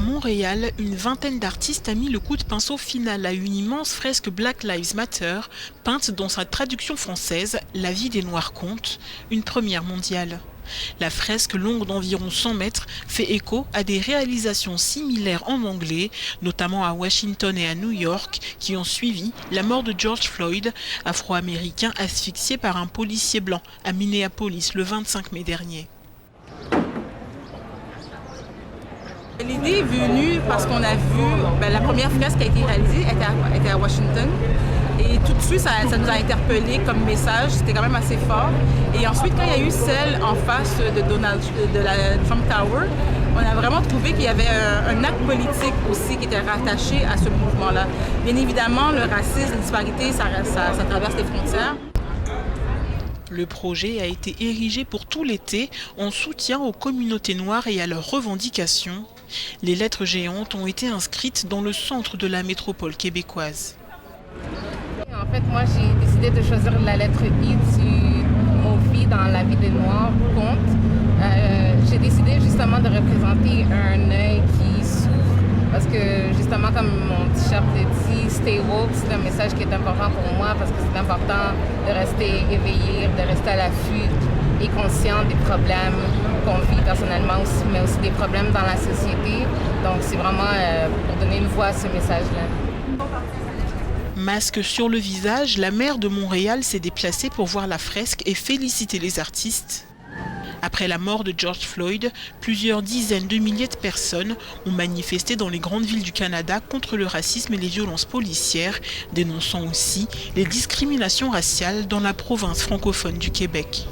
À Montréal, une vingtaine d'artistes a mis le coup de pinceau final à une immense fresque Black Lives Matter, peinte dans sa traduction française « La vie des Noirs compte », une première mondiale. La fresque, longue d'environ 100 mètres, fait écho à des réalisations similaires en anglais, notamment à Washington et à New York, qui ont suivi la mort de George Floyd, afro-américain asphyxié par un policier blanc à Minneapolis le 25 mai dernier. L'idée est venue parce qu'on a vu la première fresque qui a été réalisée était à Washington. Et tout de suite, ça nous a interpellés comme message. C'était quand même assez fort. Et ensuite, quand il y a eu celle en face de la Trump Tower, on a vraiment trouvé qu'il y avait un acte politique aussi qui était rattaché à ce mouvement-là. Bien évidemment, le racisme, les disparités, ça traverse les frontières. Le projet a été érigé pour tout l'été en soutien aux communautés noires et à leurs revendications. Les lettres géantes ont été inscrites dans le centre de la métropole québécoise. En fait, moi, j'ai décidé de choisir la lettre I au vie dans la vie des Noirs compte. J'ai décidé justement de représenter un œil qui souffre. Parce que justement, comme mon t-shirt le dit, stay woke, c'est un message qui est important pour moi parce que c'est important de rester éveillé, de rester à l'affût et conscient des problèmes qu'on vit personnellement aussi, mais aussi des problèmes dans la société. Donc c'est vraiment pour donner une voix à ce message-là. Masque sur le visage, la maire de Montréal s'est déplacée pour voir la fresque et féliciter les artistes. Après la mort de George Floyd, plusieurs dizaines de milliers de personnes ont manifesté dans les grandes villes du Canada contre le racisme et les violences policières, dénonçant aussi les discriminations raciales dans la province francophone du Québec.